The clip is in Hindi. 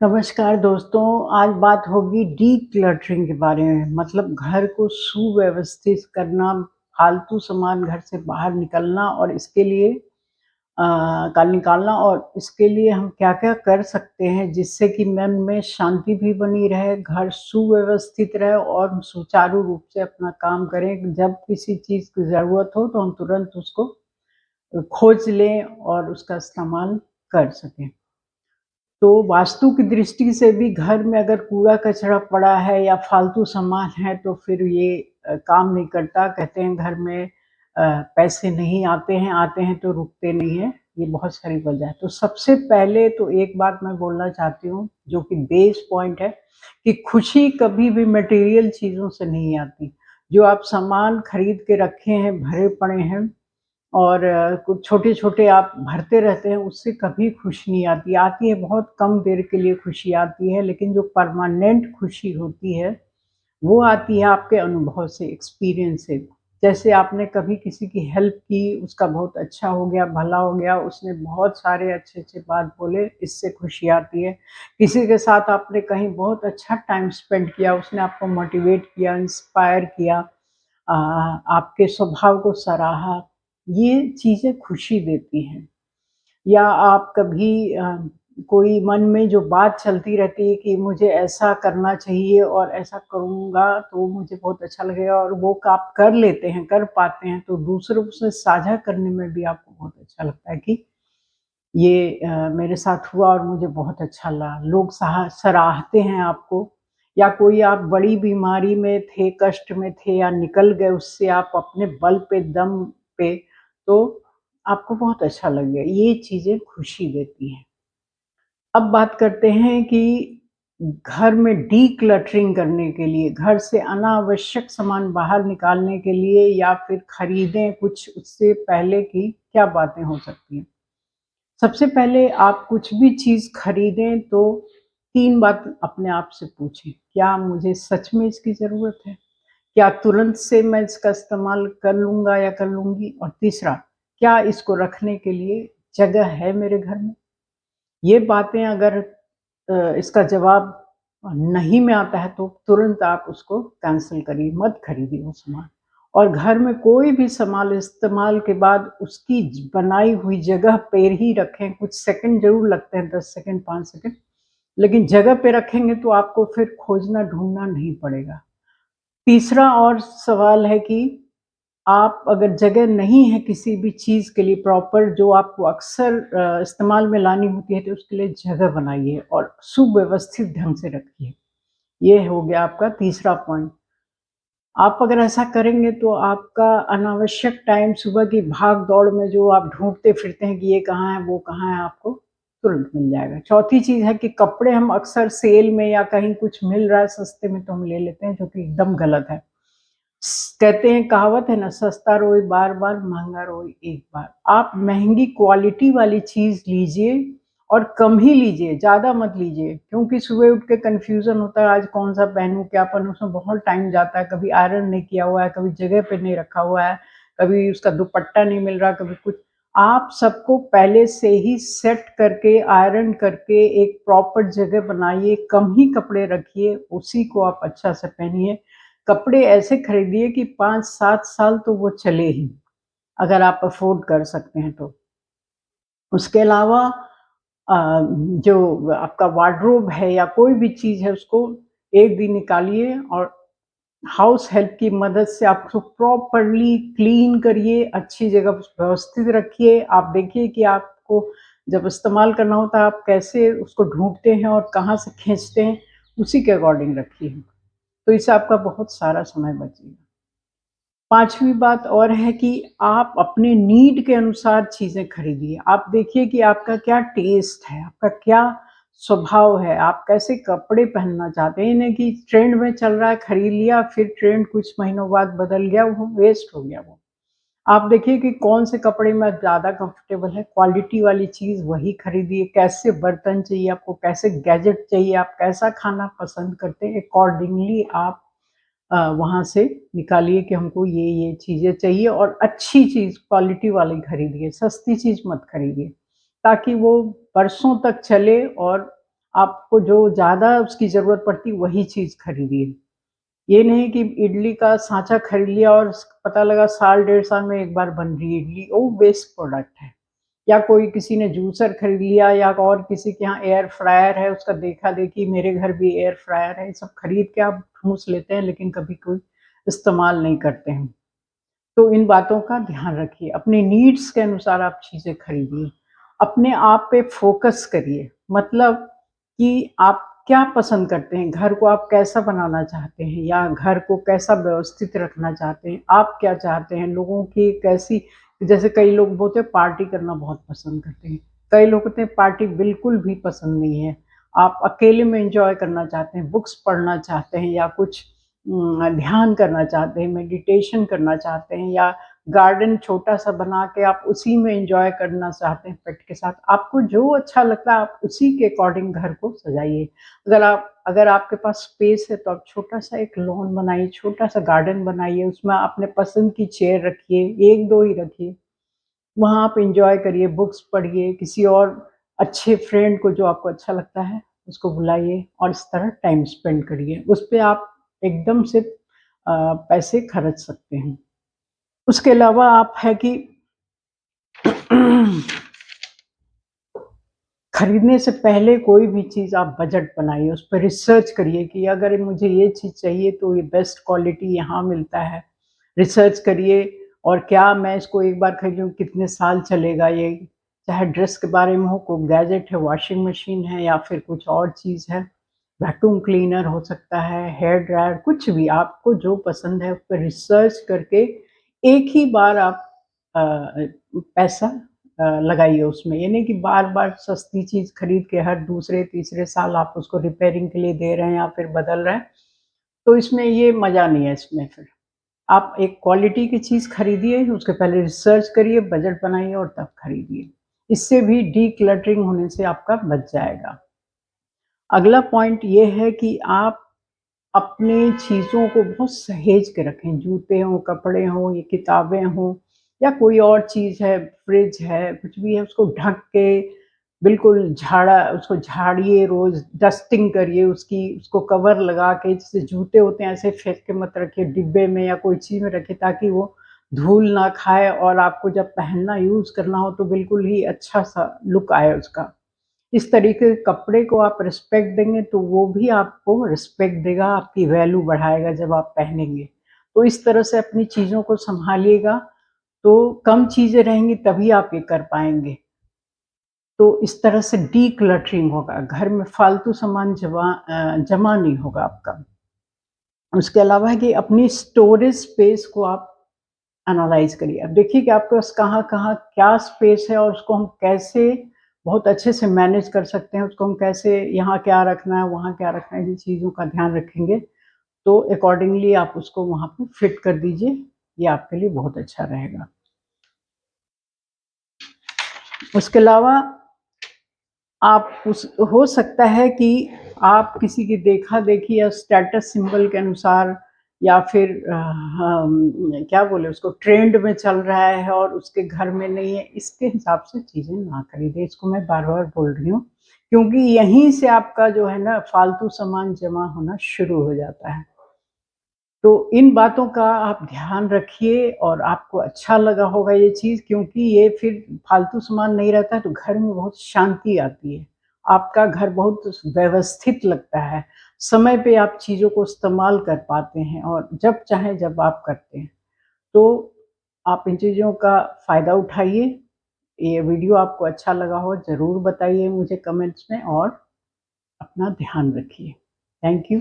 नमस्कार दोस्तों, आज बात होगी डीक्लटरिंग के बारे में। मतलब घर को सुव्यवस्थित करना, फालतू सामान घर से बाहर निकलना और इसके लिए कल निकालना और इसके लिए हम क्या-क्या कर सकते हैं जिससे कि मन में शांति भी बनी रहे, घर सुव्यवस्थित रहे और हम सुचारू रूप से अपना काम करें। जब किसी चीज़ की ज़रूरत हो तो हम तुरंत उसको खोज लें और उसका इस्तेमाल कर सकें। तो वास्तु की दृष्टि से भी घर में अगर कूड़ा-कचरा पड़ा है या फालतू सामान है तो फिर ये काम नहीं करता। कहते हैं घर में पैसे नहीं आते हैं तो रुकते नहीं हैं। ये बहुत सारी वजह है। तो सबसे पहले तो एक बात मैं बोलना चाहती हूँ जो कि बेस पॉइंट है कि खुशी कभी भी मटेरियल चीज़ों से नहीं आती। जो आप सामान खरीद के रखे हैं, भरे पड़े हैं और कुछ छोटे-छोटे आप भरते रहते हैं, उससे कभी खुशी नहीं आती। आती है बहुत कम देर के लिए खुशी आती है, लेकिन जो परमानेंट खुशी होती है, वो आती है आपके अनुभव से, एक्सपीरियंस से। जैसे आपने कभी किसी की हेल्प की, उसका बहुत अच्छा हो गया, भला हो गया, उसने बहुत सारे अच्छे-अच्छे बात बोले, इससे खुशी आती है। किसी के साथ आपने कहीं बहुत अच्छा टाइम स्पेंड किया, उसने आपको मोटिवेट किया, इंस्पायर किया, आपके स्वभाव को सराहा, ये चीज़ें खुशी देती हैं। या आप कभी कोई मन में जो बात चलती रहती है कि मुझे ऐसा करना चाहिए और ऐसा करूँगा तो मुझे बहुत अच्छा लगेगा और वो आप कर लेते हैं, कर पाते हैं, तो दूसरों से साझा करने में भी आपको बहुत अच्छा लगता है कि ये मेरे साथ हुआ और मुझे बहुत अच्छा लगा। लोग सराहते हैं आपको या कोई आप बड़ी बीमारी में थे, कष्ट में थे या निकल गए उससे आप अपने बल पे, दम पे, तो आपको बहुत अच्छा लग गया। ये चीज़ें खुशी देती हैं। अब बात करते हैं कि घर में डीक्लटरिंग करने के लिए, घर से अनावश्यक सामान बाहर निकालने के लिए या फिर खरीदें कुछ उससे पहले की क्या बातें हो सकती हैं? सबसे पहले आप कुछ भी चीज़ खरीदें तो 3 बात अपने आप से पूछें, क्या मुझे सच में इसकी ज़रूरत है? क्या तुरंत से मैं इसका इस्तेमाल कर लूँगा या कर लूँगी? और तीसरा, क्या इसको रखने के लिए जगह है मेरे घर में? ये बातें अगर इसका जवाब नहीं में आता है तो तुरंत आप उसको कैंसल करिए, मत खरीदिए वो सामान। और घर में कोई भी सामान इस्तेमाल के बाद उसकी बनाई हुई जगह पे ही रखें। कुछ सेकंड ज़रूर लगते हैं, 10 सेकंड, 5 सेकंड, लेकिन जगह पे रखेंगे तो आपको फिर खोजना ढूँढना नहीं पड़ेगा। तीसरा और सवाल है कि आप अगर जगह नहीं है किसी भी चीज़ के लिए प्रॉपर जो आपको अक्सर इस्तेमाल में लानी होती है तो उसके लिए जगह बनाइए और सुव्यवस्थित ढंग से रखिए। ये हो गया आपका तीसरा पॉइंट। आप अगर ऐसा करेंगे तो आपका अनावश्यक टाइम सुबह की भाग-दौड़ में जो आप ढूँढते फिरते हैं कि ये कहाँ है, वो कहाँ है, आपको तुरंत मिल जाएगा। चौथी चीज़ है कि कपड़े हम अक्सर सेल में या कहीं कुछ मिल रहा है सस्ते में तो हम ले लेते हैं जो कि एकदम गलत है। कहते हैं कहावत है ना, सस्ता रोए बार-बार, महँगा रोए एक बार। आप महँगी क्वालिटी वाली चीज़ लीजिए और कम ही लीजिए, ज़्यादा मत लीजिए क्योंकि सुबह उठ के कन्फ्यूज़न होता है आज कौन-सा पहनूँ, क्या पहनूँ? उसमें बहुत टाइम जाता है, कभी आयरन नहीं किया हुआ है, कभी जगह पे नहीं रखा हुआ है, कभी उसका दुपट्टा नहीं मिल रहा, कभी कुछ। आप सबको पहले से ही सेट करके, आयरन करके एक प्रॉपर जगह बनाइए, कम ही कपड़े रखिए, उसी को आप अच्छा से पहनिए। कपड़े ऐसे खरीदिए कि 5-7 साल तो वो चले ही, अगर आप अफ़ोर्ड कर सकते हैं तो। उसके अलावा अ, जो आपका वार्डरोब है या कोई भी चीज़ है उसको एक दिन निकालिए और हाउस हेल्प की मदद से आप उसको प्रॉपरली क्लीन करिए, अच्छी जगह व्यवस्थित रखिए। आप देखिए कि आपको जब इस्तेमाल करना होता है आप कैसे उसको ढूँढते हैं और कहाँ से खींचते हैं, उसी के अकॉर्डिंग रखिए। तो इससे आपका बहुत सारा समय बचेगा। 5वीं बात और है कि आप अपने नीड के अनुसार चीज़ें खरीदिए। आप देखिए कि आपका क्या टेस्ट है, आपका क्या स्वभाव है, आप कैसे कपड़े पहनना चाहते हैं। ये नहीं कि ट्रेंड में चल रहा है, खरीद लिया, फिर ट्रेंड कुछ महीनों बाद बदल गया, वो वेस्ट हो गया वो। आप देखिए कि कौन से कपड़े में ज़्यादा कंफर्टेबल है, क्वालिटी वाली चीज़ वही खरीदिए। कैसे बर्तन चाहिए आपको, कैसे गैजेट चाहिए, आप कैसा खाना पसंद करते हैं, अकॉर्डिंगली आप वहाँ से निकालिए कि हमको ये चीज़ें चाहिए और अच्छी चीज़ क्वालिटी वाली खरीदिए, सस्ती चीज़ मत खरीदिए, ताकि वो बरसों तक चले और आपको जो ज़्यादा उसकी ज़रूरत पड़ती वही चीज़ खरीदिए। ये नहीं कि इडली का साँचा खरीद लिया और पता लगा साल डेढ़ साल में एक बार बन रही है इडली, वो वेस्ट प्रोडक्ट है। या कोई किसी ने जूसर खरीद लिया या और किसी के यहाँ एयर फ्रायर है, उसका देखा-देखी मेरे घर भी एयर फ्रायर है, ये सब खरीद के आप ठूँस लेते हैं लेकिन कभी कोई इस्तेमाल नहीं करते हैं। तो इन बातों का ध्यान रखिए, अपनी नीड्स के अनुसार आप चीज़ें खरीदिए। अपने आप पे फ़ोकस करिए, मतलब कि आप क्या पसंद करते हैं? घर को आप कैसा बनाना चाहते हैं या घर को कैसा व्यवस्थित रखना चाहते हैं? आप क्या चाहते हैं? लोगों की कैसी, जैसे कई लोग बोलते हैं पार्टी करना बहुत पसंद करते हैं, कई लोग कहते हैं पार्टी बिल्कुल भी पसंद नहीं है। आप अकेले में एन्जॉय करना चाहते हैं, बुक्स पढ़ना चाहते हैं या कुछ ध्यान करना चाहते हैं, मेडिटेशन करना चाहते हैं या गार्डन छोटा-सा बना के आप उसी में एन्जॉय करना चाहते हैं पेट के साथ। आपको जो अच्छा लगता है आप उसी के अकॉर्डिंग घर को सजाइए। अगर आपके पास स्पेस है तो आप छोटा-सा एक लॉन बनाइए, छोटा-सा गार्डन बनाइए, उसमें अपने पसंद की चेयर रखिए, 1-2 ही रखिए। वहाँ आप एन्जॉय करिए, बुक्स पढ़िए, किसी और अच्छे फ्रेंड को जो आपको अच्छा लगता है, उसको बुलाइए और इस तरह टाइम स्पेंड करिए। उस पे आप एकदम से पैसे खर्च सकते हैं। उसके अलावा आप है कि खरीदने से पहले कोई भी चीज़ आप बजट बनाइए, उस पे रिसर्च करिए कि अगर मुझे ये चीज़ चाहिए तो ये बेस्ट क्वालिटी यहाँ मिलता है। रिसर्च करिए और क्या मैं इसको एक बार खरीद लूँ कितने साल चलेगा ये, चाहे ड्रेस के बारे में हो, कोई गैजेट है, वॉशिंग मशीन है या फिर कुछ और चीज़ है, वैक्यूम क्लीनर हो सकता है, हेयर ड्रायर, कुछ भी आपको जो पसंद है उस पे रिसर्च करके एक ही बार आप पैसा लगाइए उसमें। ये नहीं कि बार-बार सस्ती चीज़ खरीद के हर दूसरे, तीसरे साल आप उसको रिपेयरिंग के लिए दे रहे हैं या फिर बदल रहे हैं, तो इसमें ये मज़ा नहीं है इसमें फिर। आप एक क्वालिटी की चीज़ खरीदिए, उसके पहले रिसर्च करिए, बजट बनाइए और तब खरीदिए। इससे भी डिक्लटरिंग होने से आपका बच जाएगा। अगला पॉइंट ये है कि आप अपनी चीज़ों को बहुत सहेज के रखें, जूते हों, कपड़े हों, ये किताबें हों या कोई और चीज़ है, फ्रिज है, कुछ भी है, उसको ढक के बिल्कुल उसको झाड़िए रोज़, डस्टिंग करिए उसकी, उसको कवर लगा के, जैसे जूते होते हैं ऐसे फेंक के मत रखिए, डिब्बे में या कोई चीज़ में रखिए ताकि वो धूल ना खाए और आपको जब पहनना, यूज़ करना हो तो बिल्कुल ही अच्छा-सा लुक आए उसका। इस तरीके के कपड़े को आप रिस्पेक्ट देंगे तो वो भी आपको रिस्पेक्ट देगा, आपकी वैल्यू बढ़ाएगा जब आप पहनेंगे। तो इस तरह से अपनी चीज़ों को सँभालिएगा, तो कम चीज़ें रहेंगी तभी आप ये कर पाएँगे। तो इस तरह से डिक्लटरिंग होगा, घर में फालतू सामान जमा नहीं होगा आपका। उसके अलावा है कि अपनी स्टोरेज स्पेस को आप एनालाइज़ करिए। अब देखिए कि आपके पास कहाँ-कहाँ क्या स्पेस है और उसको हम कैसे बहुत अच्छे से मैनेज कर सकते हैं, उसको हम कैसे यहाँ क्या रखना है, वहाँ क्या रखना है, इन चीज़ों का ध्यान रखेंगे, तो अकॉर्डिंगली आप उसको वहाँ पे फिट कर दीजिए, ये आपके लिए बहुत अच्छा रहेगा। उसके अलावा आप उस हो सकता है कि आप किसी की देखा-देखी या स्टेटस सिंबल के अनुसार या फिर क्या बोले उसको ट्रेंड में चल रहा है और उसके घर में नहीं है, इसके हिसाब से चीज़ें ना खरीदें। इसको मैं बार-बार बोल रही हूँ, क्योंकि यहीं से आपका जो है ना फालतू सामान जमा होना शुरू हो जाता है। तो इन बातों का आप ध्यान रखिए और आपको अच्छा लगा होगा ये चीज़, क्योंकि ये फिर फालतू सामान नहीं रहता है तो घर में बहुत शांति आती है। आपका घर बहुत व्यवस्थित लगता है। समय पे आप चीज़ों को इस्तेमाल कर पाते हैं और जब चाहें जब आप करते हैं। तो आप इन चीज़ों का फ़ायदा उठाइए। ये वीडियो आपको अच्छा लगा हो ज़रूर बताइए मुझे कमेंट्स में और अपना ध्यान रखिए। Thank you.